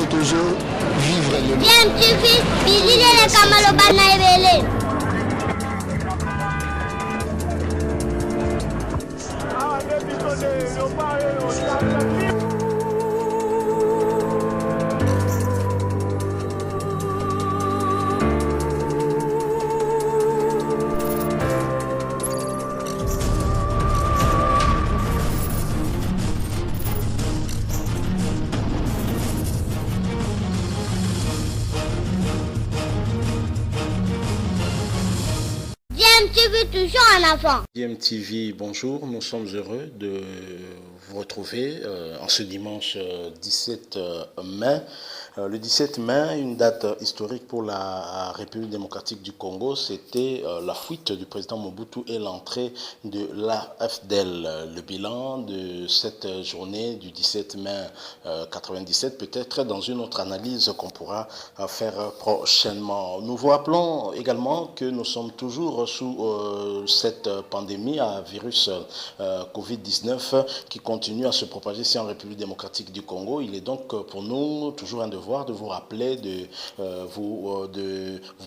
toujours vivre le bien tu fils bilile le kamalo bana ebele DMTV toujours en avant. DMTV, bonjour, nous sommes heureux de vous retrouver en ce dimanche 17 mai. Le 17 mai, une date historique pour la République démocratique du Congo, c'était la fuite du président Mobutu et l'entrée de l'AFDEL. Le bilan de cette journée du 17 mai 97, peut-être dans une autre analyse qu'on pourra faire prochainement. Nous vous rappelons également que nous sommes toujours sous cette pandémie à virus Covid-19 qui continue à se propager ici en République démocratique du Congo. Il est donc pour nous toujours un devoir de vous rappeler de vous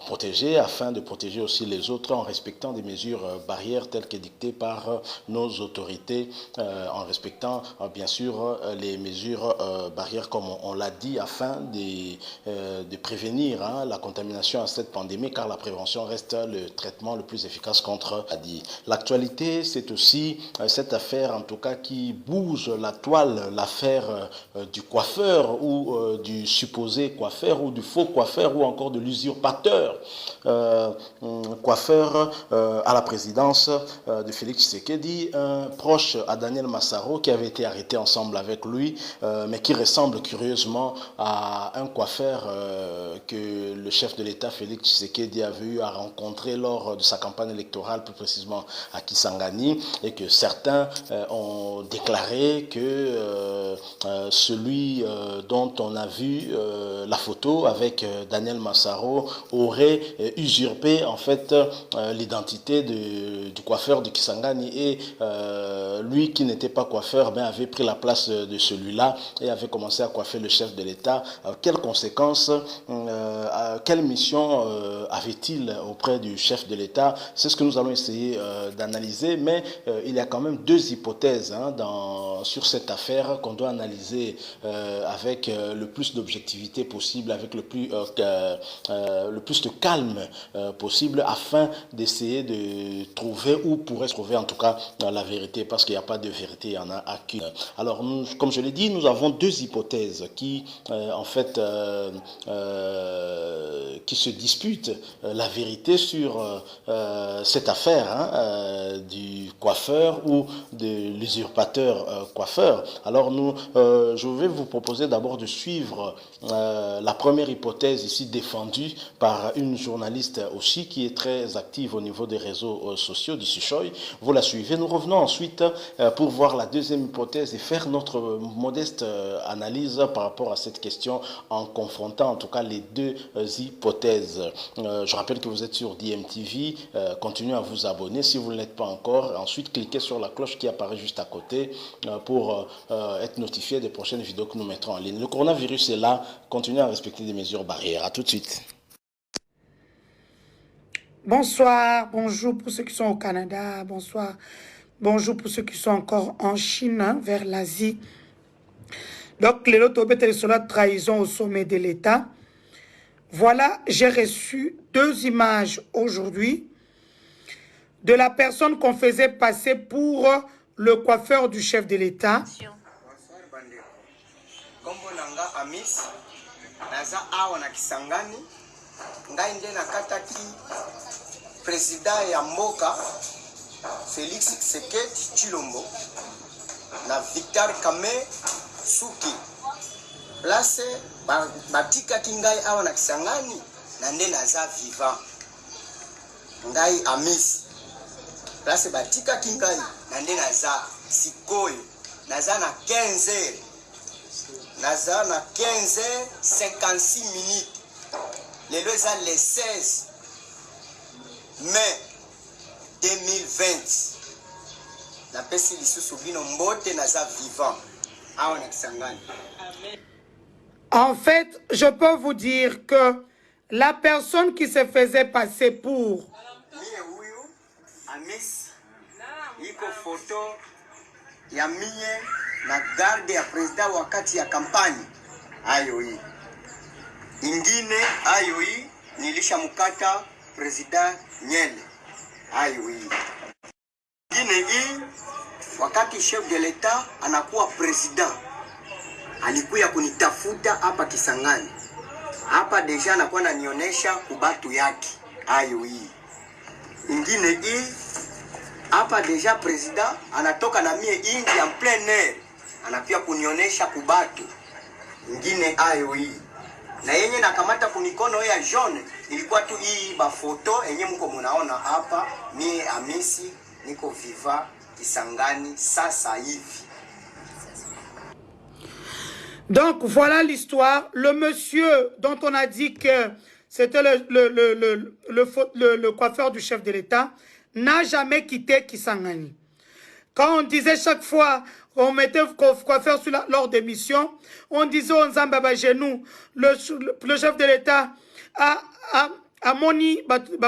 protéger afin de protéger aussi les autres en respectant des mesures barrières telles que dictées par nos autorités, en respectant bien sûr les mesures barrières comme on l'a dit afin de prévenir la contamination à cette pandémie car la prévention reste le traitement le plus efficace contre la maladie. L'actualité c'est aussi cette affaire en tout cas qui bouge la toile, l'affaire du coiffeur ou du supposé coiffeur ou du faux coiffeur ou encore de l'usurpateur coiffeur à la présidence de Félix Tshisekedi, un proche à Daniel Massaro qui avait été arrêté ensemble avec lui mais qui ressemble curieusement à un coiffeur que le chef de l'État Félix Tshisekedi avait eu à rencontrer lors de sa campagne électorale, plus précisément à Kisangani, et que certains ont déclaré que celui dont on a vu la photo avec Daniel Massaro aurait usurpé en fait l'identité du coiffeur de Kisangani et lui qui n'était pas coiffeur ben, avait pris la place de celui-là et avait commencé à coiffer le chef de l'État. Quelles conséquences, quelle mission avait-il auprès du chef de l'État? C'est ce que nous allons essayer d'analyser, mais il y a quand même deux hypothèses sur cette affaire qu'on doit analyser avec le plus d'objectivité possible, avec le plus de calme possible afin d'essayer de trouver où pourrait se trouver en tout cas la vérité, parce qu'il n'y a pas de vérité, il y en a qu'une. Alors nous, comme je l'ai dit, nous avons deux hypothèses qui en fait qui se disputent la vérité sur cette affaire du coiffeur ou de l'usurpateur coiffeur. Alors je vais vous proposer d'abord de suivre la première hypothèse ici défendue par une journaliste aussi qui est très active au niveau des réseaux sociaux du Suchoy. Vous la suivez. Nous revenons ensuite pour voir la deuxième hypothèse et faire notre modeste analyse par rapport à cette question en confrontant en tout cas les deux hypothèses. Je rappelle que vous êtes sur DMTV. Continuez à vous abonner si vous ne l'êtes pas encore. Ensuite, cliquez sur la cloche qui apparaît juste à côté pour être notifié des prochaines vidéos que nous mettrons en ligne. Le coronavirus est là. Continuez à respecter des mesures barrières. À tout de suite. Bonsoir, bonjour pour ceux qui sont au Canada, bonsoir, bonjour pour ceux qui sont encore en Chine, vers l'Asie. Donc, les autres sur la trahison au sommet de l'État. Voilà, j'ai reçu deux images aujourd'hui de la personne qu'on faisait passer pour le coiffeur du chef de l'État. Ngai na kataki président ya mboka Félix Tshisekedi Tshilombo na Victor Kame Suki place batika kingai awa na Kisangani na nde naza vivant ngai Amis place batika kingai na nde naza sikoyo naza na 15h naza na 15h56 minutes. Les 16 mai 2020. La pesi lisusu bino mbote naza vivant. Awa na Kisangani. En fait, je peux vous dire que la personne qui se faisait passer pour... Amis, iko photo ya mie na garde ya president wakati ya kampani. Ayo hii. Ingine ayo hii nilishamkata president Nyele. Ayo hii. Ingine hii wakati chef de l'etat anakuwa president. Alikuya kunitafuta hapa Kisangani. Hapa deja anakuwa ananionyesha kubatu yake. Ayo hii. Ingine hii hapa deja president anatoka na mie ingi en plein air. Anapia kunionyesha kubatu. Ingine ayo hii. Na yenye nakamata kunikono ya jaune ilikuwa tu hii ba photo yenye mko munaona hapa mie Hamisi niko viva Kisangani sasa hivi. Donc, voilà l'histoire. Le monsieur dont on a dit que c'était le coiffeur du chef de l'État n'a jamais quitté Kisangani. Quand on disait chaque fois, on mettait coiffeur lors des missions, on disait aux Nzamba genou, le chef de l'État a moni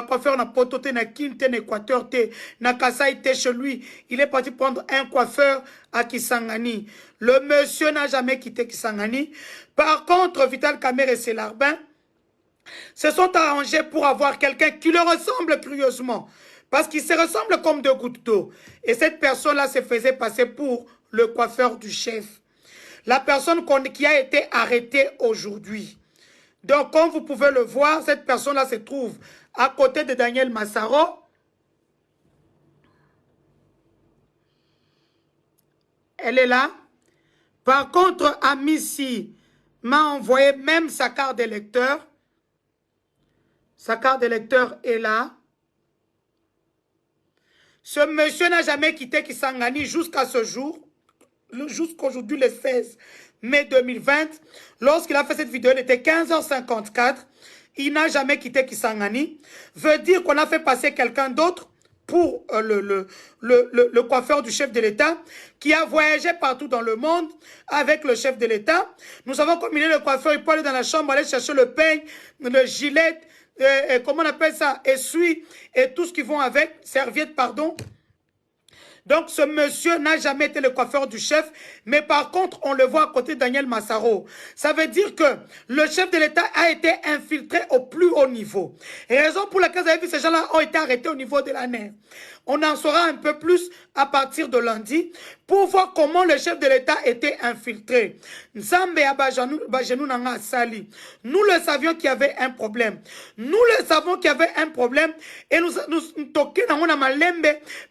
coiffeur na potote na kinte na Équateur te na Kasai te chez lui. Il est parti prendre un coiffeur à Kisangani. Le monsieur n'a jamais quitté Kisangani. Par contre, Vital Kamerhe et Selarbin se sont arrangés pour avoir quelqu'un qui leur ressemble curieusement. Parce qu'ils se ressemblent comme deux gouttes d'eau. Et cette personne-là se faisait passer pour le coiffeur du chef. La personne qui a été arrêtée aujourd'hui. Donc, comme vous pouvez le voir, cette personne-là se trouve à côté de Daniel Massaro. Elle est là. Par contre, Amissi m'a envoyé même sa carte d'électeur. Sa carte d'électeur est là. Ce monsieur n'a jamais quitté Kisangani jusqu'à ce jour, jusqu'aujourd'hui le 16 mai 2020. Lorsqu'il a fait cette vidéo, il était 15h54. Il n'a jamais quitté Kisangani. Veut dire qu'on a fait passer quelqu'un d'autre pour le coiffeur du chef de l'État qui a voyagé partout dans le monde avec le chef de l'État. Nous avons combiné le coiffeur, il peut aller dans la chambre, aller chercher le peigne, le gilet, comment on appelle ça, essuie et tout ce qui vont avec, serviette, pardon. Donc ce monsieur n'a jamais été le coiffeur du chef, mais par contre on le voit à côté de Daniel Massaro. Ça veut dire que le chef de l'État a été infiltré au plus haut niveau. Et raison pour laquelle vous avez vu ces gens-là ont été arrêtés au niveau de la nerf. On en saura un peu plus à partir de lundi pour voir comment le chef de l'État était infiltré. Nzambe Abajanou Nanga Sali. Nous le savions qu'il y avait un problème. Nous le savons qu'il y avait un problème et nous toquons dans la malembe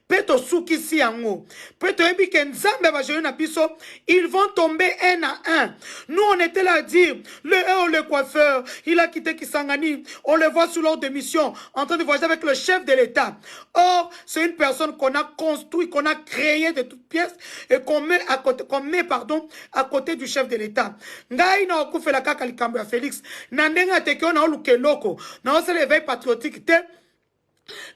peto souki si yango. Peto ebi ke Nzambe Abajanou na biso, ils vont tomber un à un. Nous on était là à dire le coiffeur, il a quitté Kisangani. On le voit sous l'ordre de mission en train de voyager avec le chef de l'État. Or, c'est une personne qu'on a construit, qu'on a créé de toutes pièces et qu'on met à côté, à côté du chef de l'État. Ngai na okufe la kaka likambo ya Félix. Nandenga teke na oluke loko. Na ose l'éveil patriotique te.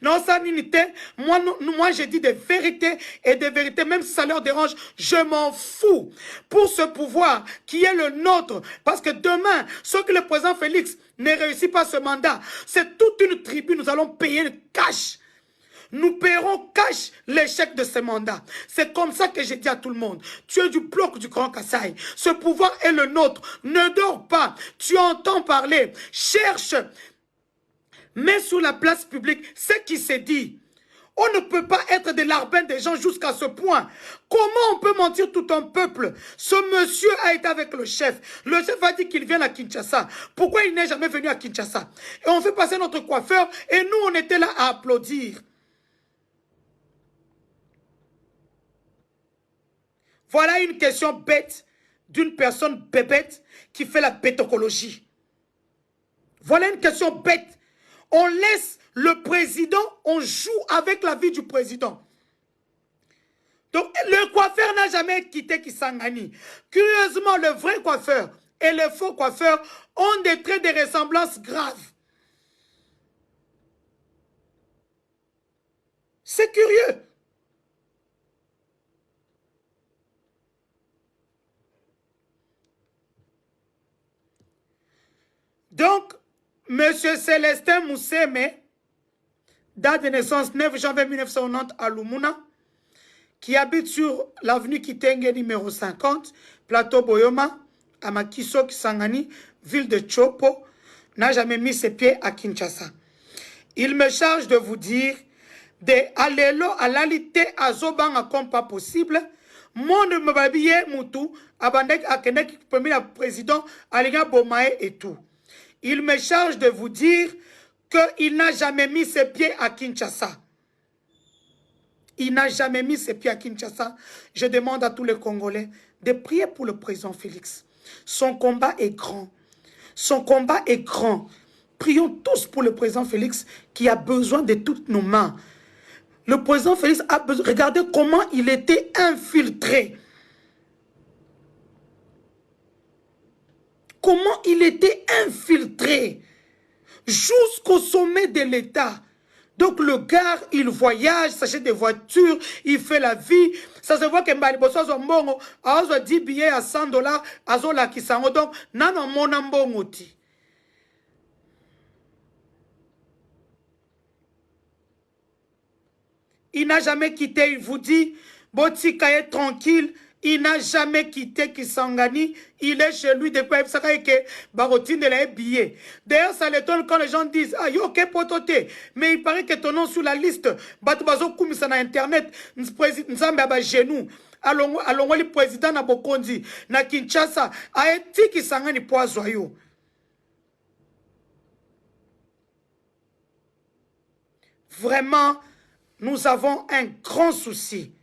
Non, ça n'unité. Moi, j'ai dit des vérités et des vérités, même si ça leur dérange, je m'en fous. Pour ce pouvoir qui est le nôtre, parce que demain, ce que le président Félix ne réussit pas ce mandat, c'est toute une tribu, nous allons payer le cash. Nous paierons cash l'échec de ce mandat. C'est comme ça que j'ai dit à tout le monde. Tu es du bloc du Grand Kassai. Ce pouvoir est le nôtre. Ne dors pas. Tu entends parler. Cherche. Mets sur la place publique ce qui s'est dit. On ne peut pas être des larbins des gens jusqu'à ce point. Comment on peut mentir tout un peuple? Ce monsieur a été avec le chef. Le chef a dit qu'il vient à Kinshasa. Pourquoi il n'est jamais venu à Kinshasa? Et on fait passer notre coiffeur et nous on était là à applaudir. Voilà une question bête d'une personne bébête qui fait la bêtocologie. Voilà une question bête. On laisse le président, on joue avec la vie du président. Donc, le coiffeur n'a jamais quitté Kisangani. Curieusement, le vrai coiffeur et le faux coiffeur ont des traits de ressemblance graves. C'est curieux. Donc, M. Célestin Mousseme, date de naissance 9 janvier 1990 à Lumuna, qui habite sur l'avenue Kitenge numéro 50, plateau Boyoma, à Makiso Kisangani, ville de Chopo, n'a jamais mis ses pieds à Kinshasa. Il me charge de vous dire de alelo à l'alité à Zobanga comme pas possible. Mon ne me babille Moutou, Abandek Akenek, premier président, Alinga Bomae et tout. Il me charge de vous dire qu'il n'a jamais mis ses pieds à Kinshasa. Il n'a jamais mis ses pieds à Kinshasa. Je demande à tous les Congolais de prier pour le président Félix. Son combat est grand. Son combat est grand. Prions tous pour le président Félix qui a besoin de toutes nos mains. Le président Félix a besoin. Regardez comment il était infiltré. Comment il était infiltré jusqu'au sommet de l'État. Donc le gars, il voyage, s'achète des voitures, il fait la vie. Ça se voit que Mbaliboso Zombongo a 10 billets à $100, Azola Kisango. Donc, non, mon ambongoti. Il n'a jamais quitté, il vous dit, Botika est tranquille. Il n'a jamais quitté Kisangani. Il est chez lui depuis que Barotine l'a billet. D'ailleurs, ça l'étonne quand les gens disent ah, yo, ok, pototé. Mais il paraît que ton nom sur la liste, Batubazo Koumisa na Internet, Nzambe Aba Genou, allons le président na Bokondi, na Kinshasa, a été Kisangani Poazoyo. Vraiment, nous avons un grand souci.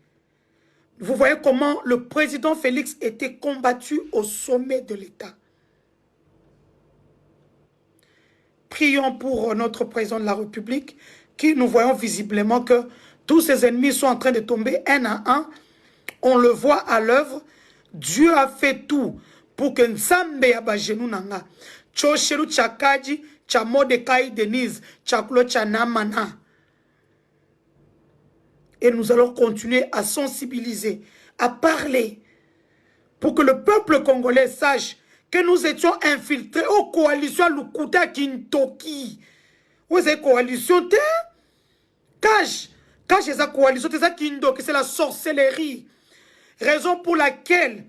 Vous voyez comment le président Félix était combattu au sommet de l'État. Prions pour notre président de la République, qui nous voyons visiblement que tous ses ennemis sont en train de tomber un à un. On le voit à l'œuvre. Dieu a fait tout pour que Nzambe Abajenou Nanga, Choshelu Chakaji, Chamodekai Denise, Chaklo Chanamana. Et nous allons continuer à sensibiliser, à parler, pour que le peuple congolais sache que nous étions infiltrés aux coalitions Lukuta Kintoki. Où est cette coalition? Cache cette coalition, c'est ça Kintoki, c'est la sorcellerie. Raison pour laquelle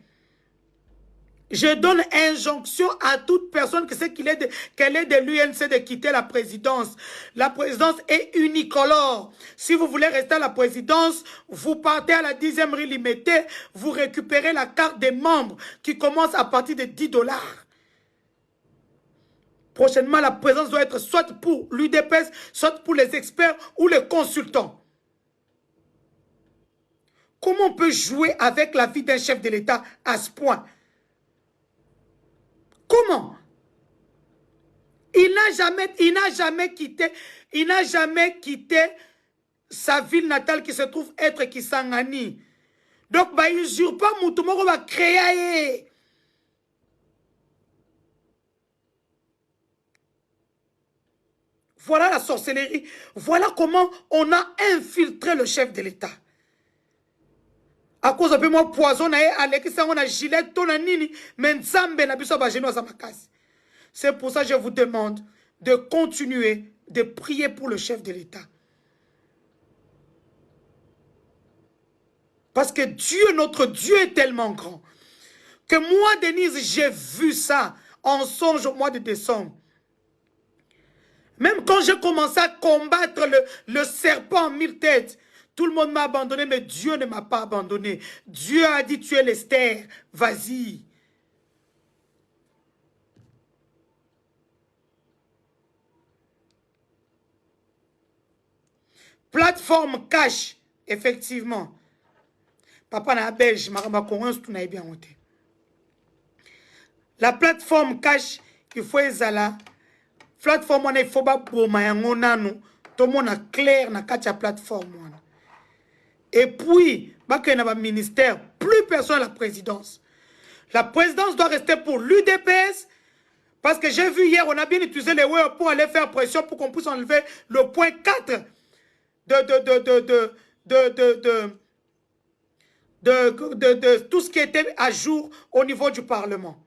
je donne injonction à toute personne qui sait qu'elle est de l'UNC de quitter la présidence. La présidence est unicolore. Si vous voulez rester à la présidence, vous partez à la 10e rue limitée, vous récupérez la carte des membres qui commence à partir de $10. Prochainement, la présidence doit être soit pour l'UDPS, soit pour les experts ou les consultants. Comment on peut jouer avec la vie d'un chef de l'État à ce point? Comment? Il n'a jamais quitté sa ville natale qui se trouve être Kisangani. Donc, bah, il ne jure pas Moutoumoro va créer. Voilà la sorcellerie. Voilà comment on a infiltré le chef de l'État. À cause de moi poison, c'est pour ça que je vous demande de continuer de prier pour le chef de l'État. Parce que Dieu, notre Dieu est tellement grand que moi, Denise, j'ai vu ça en songe au mois de décembre. Même quand j'ai commencé à combattre le serpent en 1000 têtes, tout le monde m'a abandonné, mais Dieu ne m'a pas abandonné. Dieu a dit, tu es l'Esther, vas-y. Plateforme cash, effectivement. Papa na belge, maramba courant, tout n'a bien monté. La plateforme cash, il faut ezala. Plateforme, on il faut pas pour mayangonano. Tout le monde a clair na katia plateforme. Et puis, il y a un ministère, plus personne à la présidence. La présidence doit rester pour l'UDPS. Parce que j'ai vu hier, on a bien utilisé les web pour aller faire pression pour qu'on puisse enlever le point 4 de tout ce qui était à jour au niveau du Parlement.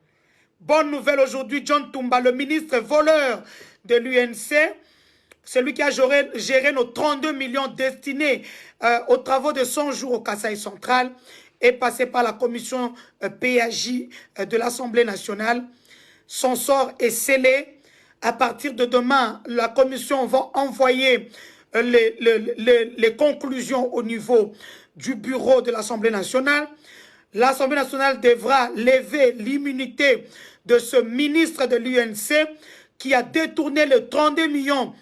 Bonne nouvelle aujourd'hui, John Tumba, le ministre voleur de l'UNC, celui qui a géré nos 32 millions destinés aux travaux de 100 jours au Kasaï central, est passé par la commission PAJ de l'Assemblée nationale. Son sort est scellé. À partir de demain, la commission va envoyer les conclusions au niveau du bureau de l'Assemblée nationale. L'Assemblée nationale devra lever l'immunité de ce ministre de l'UNC qui a détourné les 32 millions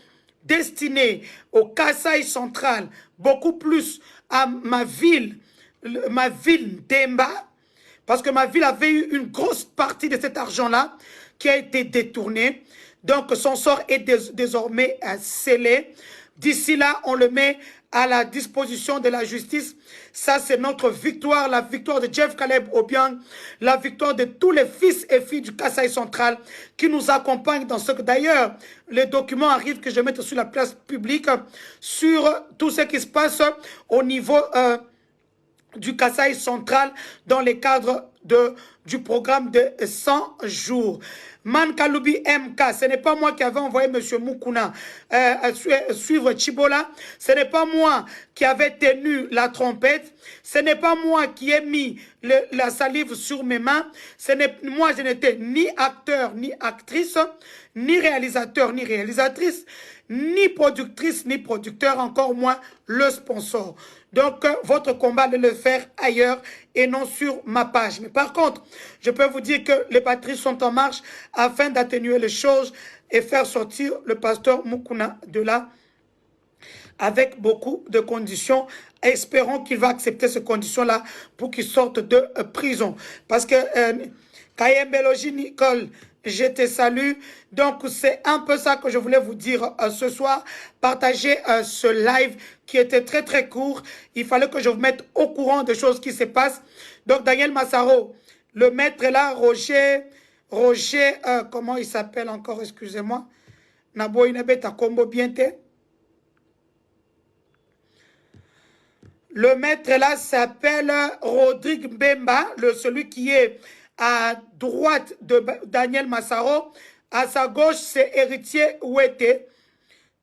destinés au Kasaï central, beaucoup plus à ma ville Demba, parce que ma ville avait eu une grosse partie de cet argent-là qui a été détourné. Donc son sort est désormais scellé. D'ici là, on le met à la disposition de la justice. Ça, c'est notre victoire, la victoire de Jeff Caleb Obiang, la victoire de tous les fils et filles du Kasaï central qui nous accompagnent dans ce que d'ailleurs, les documents arrivent que je mette sur la place publique sur tout ce qui se passe au niveau du Kasaï central dans le cadre du programme de 100 jours. Mankaloubi MK, ce n'est pas moi qui avais envoyé M. Moukouna suivre Chibola. Ce n'est pas moi qui avais tenu la trompette. Ce n'est pas moi qui ai mis la salive sur mes mains. Moi, je n'étais ni acteur, ni actrice, ni réalisateur, ni réalisatrice, ni productrice, ni producteur, encore moins le sponsor. Donc, votre combat de le faire ailleurs et non sur ma page. Mais par contre, je peux vous dire que les patrices sont en marche afin d'atténuer les choses et faire sortir le pasteur Moukouna de là avec beaucoup de conditions. Espérons qu'il va accepter ces conditions-là pour qu'il sorte de prison. Parce que Kayembeloji Nicole, je te salue. Donc, c'est un peu ça que je voulais vous dire ce soir. Partagez ce live qui était très, très court. Il fallait que je vous mette au courant des choses qui se passent. Donc, Daniel Massaro, le maître est là, Roger, comment il s'appelle encore, excusez-moi. Nabo Inabeta Kombo Biente. Le maître là s'appelle Rodrigue Bemba, celui qui est à droite de Daniel Massaro. À sa gauche, c'est Héritier Ouete.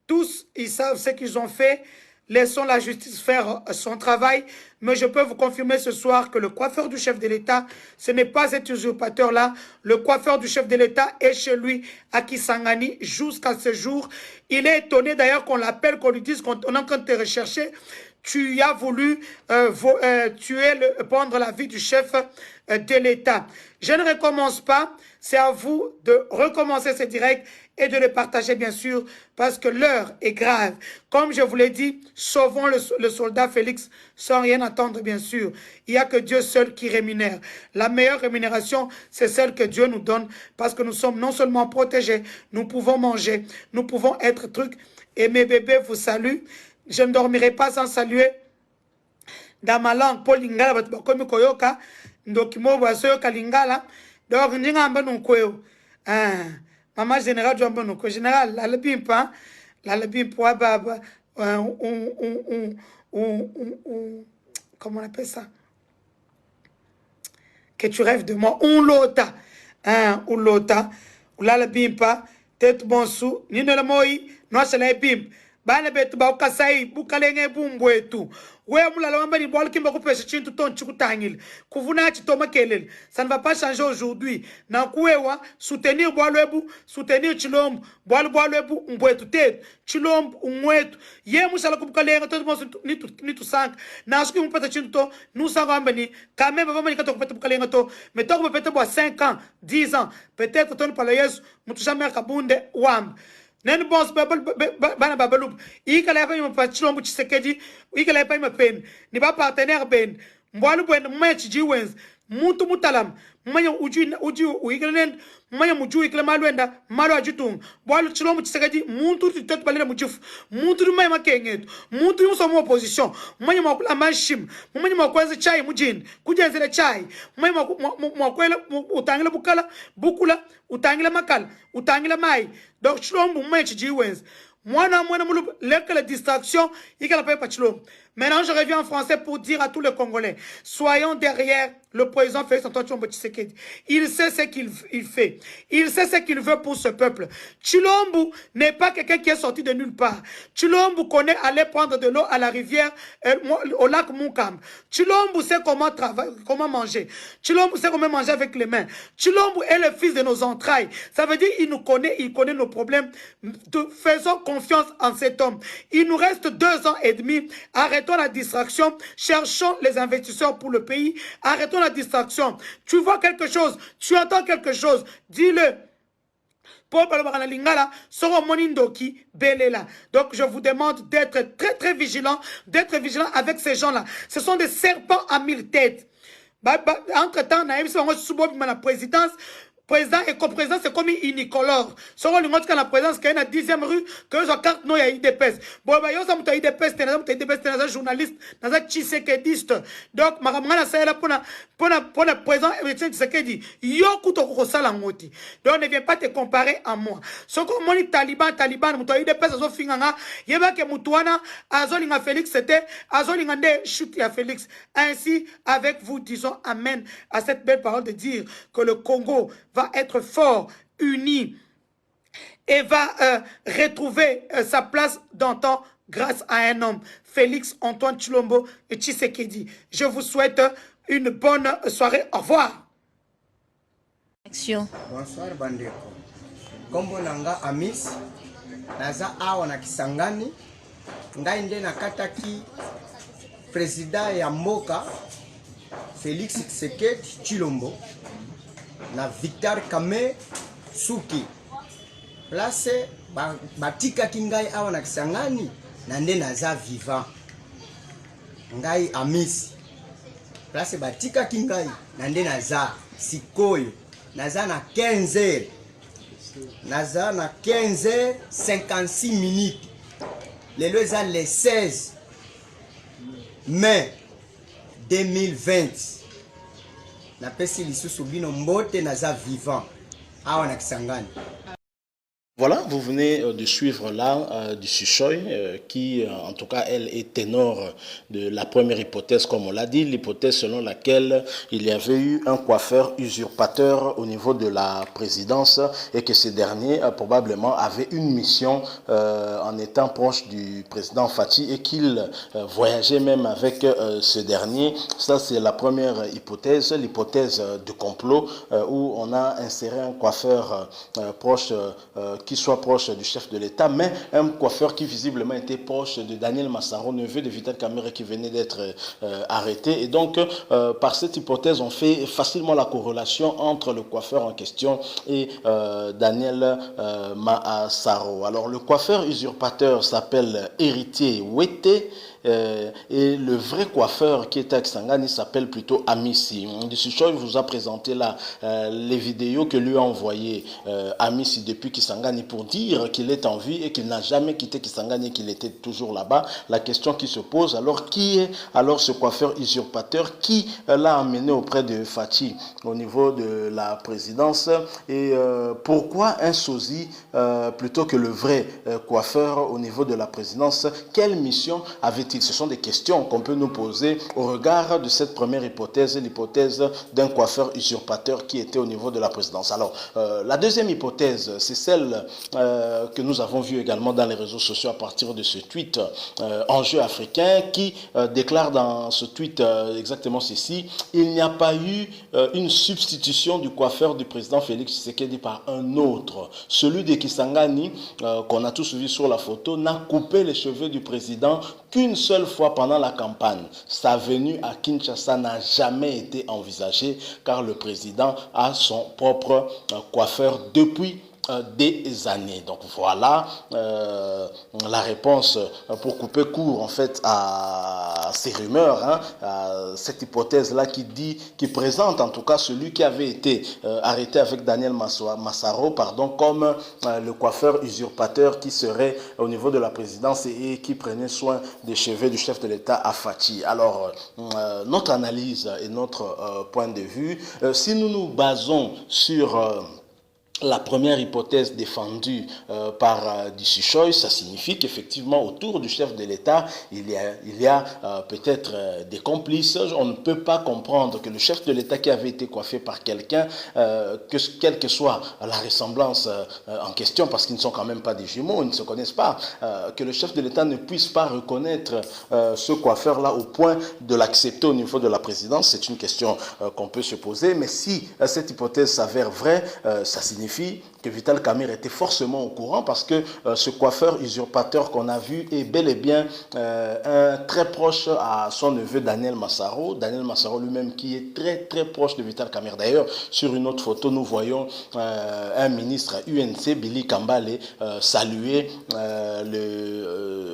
Tous, ils savent ce qu'ils ont fait. Laissons la justice faire son travail. Mais je peux vous confirmer ce soir que le coiffeur du chef de l'État, ce n'est pas cet usurpateur-là. Le coiffeur du chef de l'État est chez lui à Kisangani jusqu'à ce jour. Il est étonné d'ailleurs qu'on l'appelle, qu'on lui dise qu'on est en train de te rechercher. Tu as voulu prendre la vie du chef de l'État. Je ne recommence pas. C'est à vous de recommencer ce direct et de le partager, bien sûr, parce que l'heure est grave. Comme je vous l'ai dit, sauvons le soldat Félix sans rien attendre, bien sûr. Il n'y a que Dieu seul qui rémunère. La meilleure rémunération, c'est celle que Dieu nous donne, parce que nous sommes non seulement protégés, nous pouvons manger, nous pouvons être trucs. Et mes bébés vous saluent. Je ne dormirai pas sans saluer dans ma langue Paul Lingala comme koyoka ndokimo basoyoka lingala donc ngamba nunkweo mama général jomba nunko général la lebimpa baba comment on appelle ça, que tu rêves de moi un lota ou la lebimpa tête bon sou ni ne le moi no c'est la bim bana betu ba ukasai bukalenge bumbwetu we mulala wamba ni bwal kimba kupesa chintu ton chikutangile kuvuna chitoma kelele. Ça ne va pas changer aujourd'hui. Na kuewa soutenir bwalwebu, soutenir chilombo bwalwebu mbwetu tet chilombo umwetu ye musala kubukalenga to ni tu sank na suki mpata chintu to nous ça wamba ni quand même vama ni kato kupata bukalenga to mais to kupeta bwa 5 ans 10 ans peut-être ton pala Yesu mutu jamais kabunde wamba nen bons bana babalup ikala pa ima chilombo chisekedi ikala pa ima pen ni ba partenaire ben mbwalu ben match jiwens muntu mutalam manya uji uikalen manya muju ikala malwenda malo ajutung mbwalu chilombo chisekedi muntu tutot balera muchifu muntu manya makengeto muntu yuso mu opposition manya makula mashim manya makwenza chai mujini kujenzele chai manya makwela utangila bukula utangila makala utangila mai. Donc chilombo manya chijiwens mwana mulu lekala distraction ikala pa chilombo Maintenant, je reviens en français pour dire à tous les Congolais, soyons derrière le président Félix Antoine Tshilombo Tshisekedi. Il sait ce qu'il fait. Il sait ce qu'il veut pour ce peuple. Tshilombo n'est pas quelqu'un qui est sorti de nulle part. Tshilombo connaît aller prendre de l'eau à la rivière, au lac Moukam. Tshilombo sait comment travailler, comment manger. Tshilombo sait comment manger avec les mains. Tshilombo est le fils de nos entrailles. Ça veut dire qu'il nous connaît, il connaît nos problèmes. Faisons confiance en cet homme. Il nous reste 2 ans et demi. Arrêtons la distraction. Cherchons les investisseurs pour le pays. Arrêtons la distraction. Tu vois quelque chose, tu entends quelque chose, dis-le. Donc je vous demande d'être très très vigilant, avec ces gens-là. Ce sont des serpents à 1000 têtes. Entre-temps, la présidence. Président et coprésident, c'est comme unicolore. Si on regarde la présidence, qu'il y a une 10e rue, que je carte, non, il y a IDPS. Bon, il y a IDPS, un journaliste, un Tshisekediste. Donc, ma c'est là pour le président Tshisekedi. Yo, kuto sala ngoti. Donc, ne viens pas te comparer à moi. Ce qu'on dit Taliban, muto IDPS, azo finganga, yeba ke mutuana, azolinga Félix, c'était, azolinga de chute à Félix. Ainsi, avec vous, disons amen à cette belle parole de dire que le Congo va être fort, uni et va retrouver sa place d'antan grâce à un homme, Félix Antoine Tshilombo Tshisekedi. Je vous souhaite une bonne soirée. Au revoir. Action. Bonsoir bandeko. Kombo nanga Amis. Naza awa na Kisangani. Ngai nde nakataki président ya mboka Félix Tshisekedi Tshilombo na Victor Kame Suki. Place batika kingai awa na Kisangani na nde naza vivant. Ngai Amis. Place batika kingai na nde naza sikoyo. Naza na 15h. Naza na 15h56 minutes. Lelo eza le 16 mai 2020. Na pesi lisusu bino mbote naza vivant awa na Kisangani. Voilà, vous venez de suivre là du Suchoy qui, en tout cas, elle est ténor de la première hypothèse, comme on l'a dit, l'hypothèse selon laquelle il y avait eu un coiffeur usurpateur au niveau de la présidence et que ce dernier probablement avait une mission en étant proche du président Fathi et qu'il voyageait même avec ce dernier. Ça, c'est la première hypothèse, l'hypothèse de complot où on a inséré un coiffeur proche qui soit proche du chef de l'État, mais un coiffeur qui visiblement était proche de Daniel Massaro, neveu de Vital Kamerhe qui venait d'être arrêté. Et donc, par cette hypothèse, on fait facilement la corrélation entre le coiffeur en question et Daniel Massaro. Alors, le coiffeur usurpateur s'appelle Héritier Wete. Et le vrai coiffeur qui est à Kisangani s'appelle plutôt Amissi. Il vous a présenté là les vidéos que lui a envoyées Amissi depuis Kisangani pour dire qu'il est en vie et qu'il n'a jamais quitté Kisangani et qu'il était toujours là-bas. La question qui se pose, alors qui est alors ce coiffeur usurpateur qui l'a amené auprès de Fathi au niveau de la présidence et pourquoi un sosie plutôt que le vrai coiffeur au niveau de la présidence? Quelle mission avait-il? Ce sont des questions qu'on peut nous poser au regard de cette première hypothèse, l'hypothèse d'un coiffeur usurpateur qui était au niveau de la présidence. Alors, la deuxième hypothèse, c'est celle que nous avons vue également dans les réseaux sociaux à partir de ce tweet Enjeu africain qui déclare dans ce tweet exactement ceci: il n'y a pas eu une substitution du coiffeur du président Félix Tshisekedi par un autre. Celui de Kisangani, qu'on a tous vu sur la photo, n'a coupé les cheveux du président qu'une seule fois pendant la campagne. Sa venue à Kinshasa n'a jamais été envisagée car le président a son propre coiffeur depuis des années. Donc voilà la réponse pour couper court en fait à ces rumeurs, hein, à cette hypothèse là qui présente en tout cas celui qui avait été arrêté avec Daniel Massaro comme le coiffeur usurpateur qui serait au niveau de la présidence et qui prenait soin des cheveux du chef de l'État à Fathi. Alors notre analyse et notre point de vue, si nous nous basons sur la première hypothèse défendue par Dissy-Choy, ça signifie qu'effectivement, autour du chef de l'État, il y a peut-être des complices. On ne peut pas comprendre que le chef de l'État qui avait été coiffé par quelqu'un, quelle que soit la ressemblance en question, parce qu'ils ne sont quand même pas des jumeaux, ils ne se connaissent pas, que le chef de l'État ne puisse pas reconnaître ce coiffeur-là au point de l'accepter au niveau de la présidence, c'est une question qu'on peut se poser. Mais si cette hypothèse s'avère vraie, ça signifie que Vital Kamerhe était forcément au courant, parce que ce coiffeur usurpateur qu'on a vu est bel et bien un très proche à son neveu Daniel Massaro. Daniel Massaro lui-même qui est très très proche de Vital Kamerhe. D'ailleurs, sur une autre photo, nous voyons un ministre UNC, Billy Kambale, saluer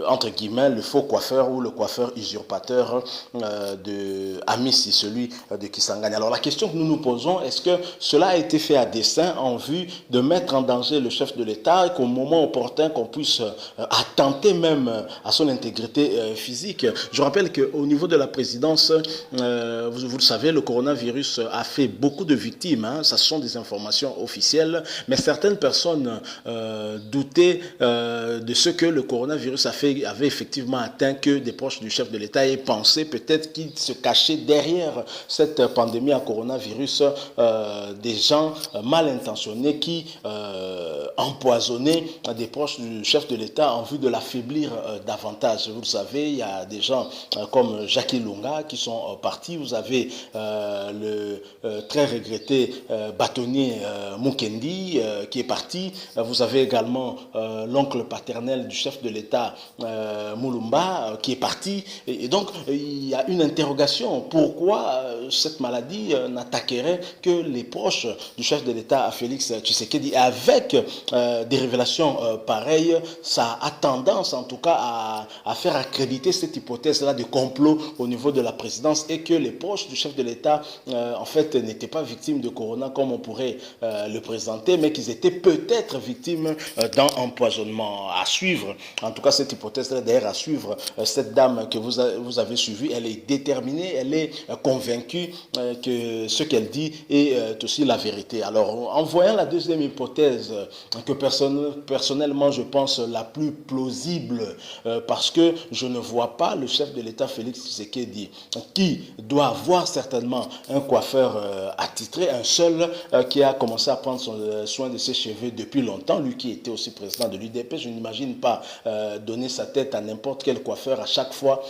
entre guillemets le faux coiffeur ou le coiffeur usurpateur de Amissi, celui de Kisangani. Alors la question que nous nous posons, est-ce que cela a été fait à dessein en vue de mettre en danger le chef de l'État, et qu'au moment opportun qu'on puisse attenter même à son intégrité physique? Je rappelle qu'au niveau de la présidence, vous le savez, le coronavirus a fait beaucoup de victimes, hein, ça sont des informations officielles, mais certaines personnes doutaient de ce que le coronavirus avait effectivement atteint, que des proches du chef de l'État aient pensé peut-être qu'il se cachait derrière cette pandémie à coronavirus des gens mal intentionnés qui empoisonnaient des proches du chef de l'État en vue de l'affaiblir davantage. Vous le savez, il y a des gens comme Jacques Ilunga qui sont partis. Vous avez le très regretté bâtonnier Mukendi qui est parti. Vous avez également l'oncle paternel du chef de l'État Mulumba qui est parti. Et donc, il y a une interrogation. Pourquoi cette maladie n'attaquerait que les proches du chef de l'État, Félix Tshisekedi? Et avec des révélations pareilles, ça a tendance en tout cas à faire accréditer cette hypothèse-là de complot au niveau de la présidence, et que les proches du chef de l'État en fait n'étaient pas victimes de corona comme on pourrait le présenter, mais qu'ils étaient peut-être victimes d'un empoisonnement. À suivre, en tout cas cette hypothèse-là, d'ailleurs à suivre, cette dame que vous avez suivie, elle est déterminée, elle est convaincue que ce qu'elle dit est aussi la vérité. Alors en voyant la deuxième hypothèse, que personnellement je pense la plus plausible, parce que je ne vois pas le chef de l'État Félix Tshisekedi, qui doit avoir certainement un coiffeur attitré, un seul qui a commencé à prendre soin de ses cheveux depuis longtemps, lui qui était aussi président de l'UDP. Je n'imagine pas donner sa tête à n'importe quel coiffeur à chaque fois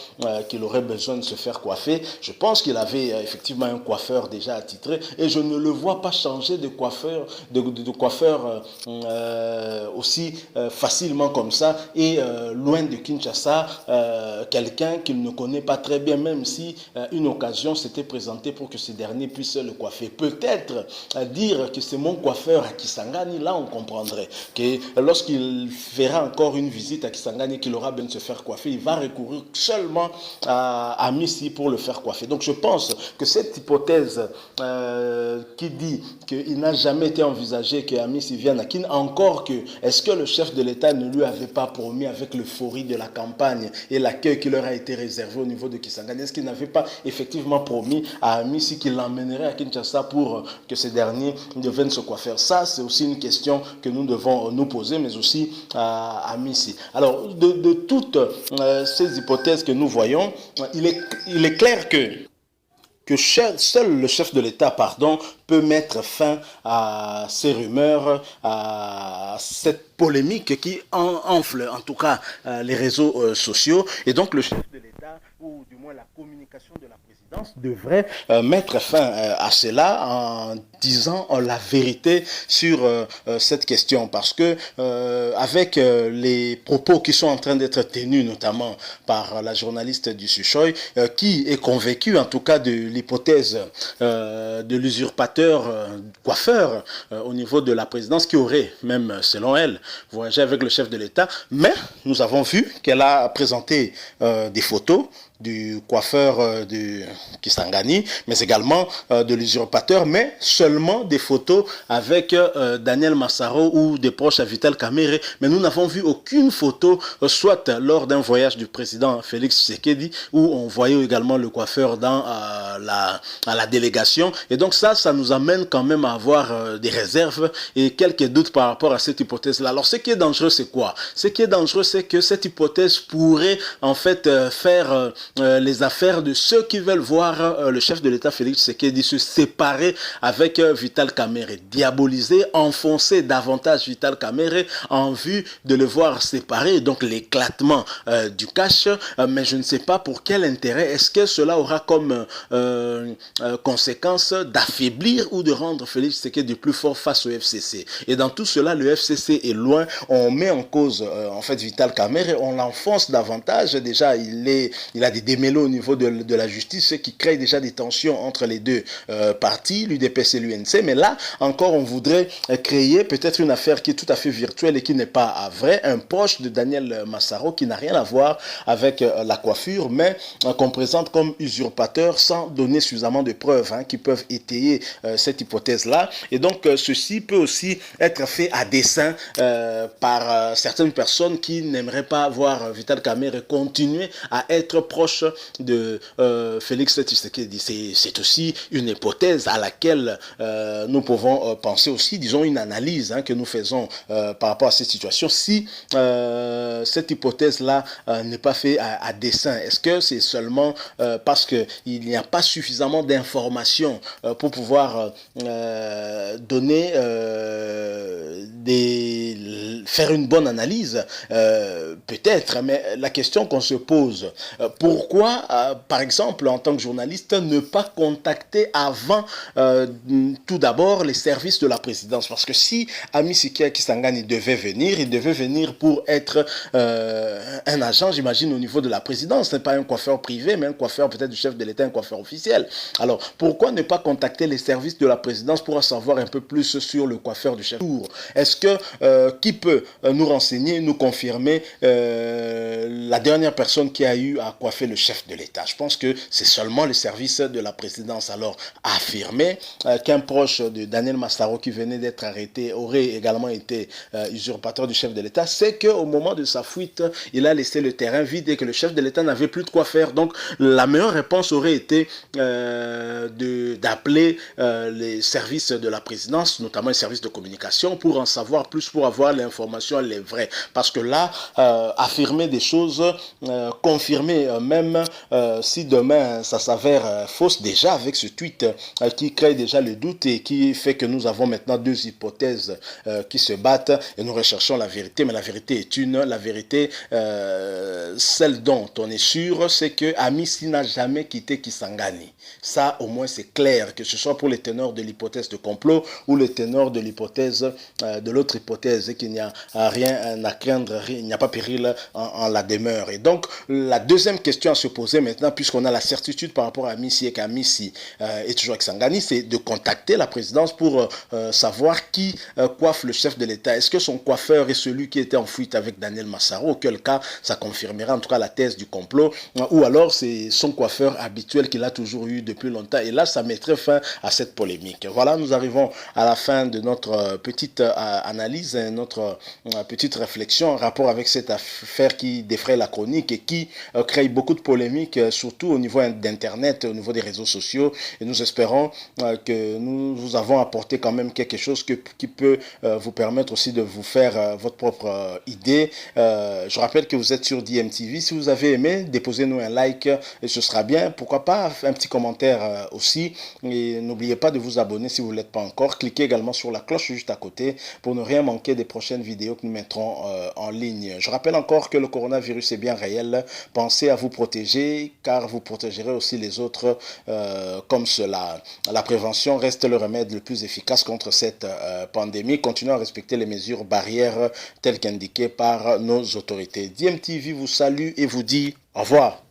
qu'il aurait besoin de se faire coiffer. Je pense qu'il avait effectivement un coiffeur déjà attitré, et je ne le vois pas changer de coiffeur, de coiffeur aussi facilement comme ça, et loin de Kinshasa, quelqu'un qu'il ne connaît pas très bien, même si une occasion s'était présentée pour que ce dernier puisse le coiffer. Peut-être dire que c'est mon coiffeur à Kisangani, là on comprendrait que lorsqu'il fera encore une visite à Kisangani, qu'il aura besoin de se faire coiffer, il va recourir seulement à Amissi pour le faire coiffer. Donc je pense que cette hypothèse qui dit qu'il n'a jamais été envisagé que Amissi vienne à Kin, encore que, est-ce que le chef de l'État ne lui avait pas promis, avec l'euphorie de la campagne et l'accueil qui leur a été réservé au niveau de Kisangani, est-ce qu'il n'avait pas effectivement promis à Amissi qu'il l'emmènerait à Kinshasa pour que ce dernier devienne ce coiffeur? Ça, c'est aussi une question que nous devons nous poser, mais aussi à Amissi. Alors, de toutes ces hypothèses que nous voyons, il est clair que seul le chef de l'État, peut mettre fin à ces rumeurs, à cette polémique qui enfle en tout cas les réseaux sociaux. Et donc le chef de l'État, ou du moins la communication de la présidence, devrait mettre fin à cela en disant la vérité sur cette question, parce que avec les propos qui sont en train d'être tenus notamment par la journaliste du Dissy-Choy, qui est convaincue en tout cas de l'hypothèse de l'usurpateur coiffeur au niveau de la présidence, qui aurait même selon elle voyagé avec le chef de l'État, mais nous avons vu qu'elle a présenté des photos du coiffeur du Kisangani, mais également de l'usurpateur, mais seulement des photos avec Daniel Massaro ou des proches à Vital Kamerhe. Mais nous n'avons vu aucune photo, soit lors d'un voyage du président Félix Tshisekedi, où on voyait également le coiffeur dans la délégation. Et donc ça nous amène quand même à avoir des réserves et quelques doutes par rapport à cette hypothèse-là. Alors ce qui est dangereux, c'est quoi? Ce qui est dangereux, c'est que cette hypothèse pourrait en fait faire les affaires de ceux qui veulent voir le chef de l'État Félix Tshisekedi se séparer avec Vital Kamerhe, diaboliser, enfoncer davantage Vital Kamerhe en vue de le voir séparer, donc l'éclatement du cash, mais je ne sais pas pour quel intérêt. Est-ce que cela aura comme conséquence d'affaiblir ou de rendre Félix Tshisekedi plus fort face au FCC? Et dans tout cela, le FCC est loin. On met en cause en fait Vital Kamerhe, on l'enfonce davantage. Déjà, il a des démêlés au niveau de la justice, ce qui crée déjà des tensions entre les deux partis, l'UDPS et l'UNC. Mais là, encore, on voudrait créer peut-être une affaire qui est tout à fait virtuelle et qui n'est pas vraie. Un proche de Daniel Massaro qui n'a rien à voir avec la coiffure, mais qu'on présente comme usurpateur sans donner suffisamment de preuves qui peuvent étayer cette hypothèse-là. Et donc, ceci peut aussi être fait à dessein par certaines personnes qui n'aimeraient pas voir Vital Kamerhe continuer à être proche de Félix Tshisekedi. C'est aussi une hypothèse à laquelle nous pouvons penser aussi, disons une analyse que nous faisons par rapport à cette situation. Si cette hypothèse-là n'est pas faite à dessein, est-ce que c'est seulement parce qu'il n'y a pas suffisamment d'informations pour pouvoir donner faire une bonne analyse? Peut-être, mais la question qu'on se pose, pourquoi, par exemple, en tant que journaliste, ne pas contacter avant tout d'abord les services de la présidence? Parce que si Ami Sikia Kisangani devait venir, il devait venir pour être un agent, j'imagine, au niveau de la présidence. Ce n'est pas un coiffeur privé, mais un coiffeur peut-être du chef de l'État, un coiffeur officiel. Alors, pourquoi ne pas contacter les services de la présidence pour en savoir un peu plus sur le coiffeur du chef? Est-ce que qui peut nous renseigner, nous confirmer la dernière personne qui a eu à coiffer le chef de l'État? Je pense que c'est seulement les services de la présidence. Alors, affirmer qu'un proche de Daniel Massaro qui venait d'être arrêté aurait également été usurpateur du chef de l'État, c'est qu'au moment de sa fuite, il a laissé le terrain vide et que le chef de l'État n'avait plus de quoi faire. Donc, la meilleure réponse aurait été d'appeler les services de la présidence, notamment les services de communication, pour en savoir plus, pour avoir l'information, elle est vraie. Parce que là, affirmer des choses, confirmer même si demain ça s'avère fausse, déjà avec ce tweet qui crée déjà le doute et qui fait que nous avons maintenant deux hypothèses qui se battent et nous recherchons la vérité, mais la vérité est une. La vérité, celle dont on est sûr, c'est que Amissi n'a jamais quitté Kisangani. Ça, au moins, c'est clair, que ce soit pour les ténors de l'hypothèse de complot ou les ténors de l'hypothèse, de l'autre hypothèse, et qu'il n'y a rien à craindre, il n'y a pas péril en la demeure. Et donc, la deuxième question à se poser maintenant, puisqu'on a la certitude par rapport à Amissi et qu'Amissi est toujours avec Kisangani, c'est de contacter la présidence pour savoir qui coiffe le chef de l'État. Est-ce que son coiffeur est celui qui était en fuite avec Daniel Massaro, auquel cas, ça confirmera en tout cas la thèse du complot, ou alors c'est son coiffeur habituel qu'il a toujours eu depuis longtemps, et là ça mettrait fin à cette polémique. Voilà, nous arrivons à la fin de notre petite analyse, notre petite réflexion en rapport avec cette affaire qui défraie la chronique et qui crée beaucoup de polémiques, surtout au niveau d'internet, au niveau des réseaux sociaux, et nous espérons que nous vous avons apporté quand même quelque chose qui peut vous permettre aussi de vous faire votre propre idée. Je rappelle que vous êtes sur DMTV. Si vous avez aimé, déposez-nous un like et ce sera bien. Pourquoi pas un petit commentaire aussi. Et n'oubliez pas de vous abonner si vous ne l'êtes pas encore. Cliquez également sur la cloche juste à côté pour ne rien manquer des prochaines vidéos que nous mettrons en ligne. Je rappelle encore que le coronavirus est bien réel. Pensez à vous protéger car vous protégerez aussi les autres comme cela. La prévention reste le remède le plus efficace contre cette pandémie. Continuons à respecter les mesures barrières telles qu'indiquées par nos autorités. DMTV vous salue et vous dit au revoir.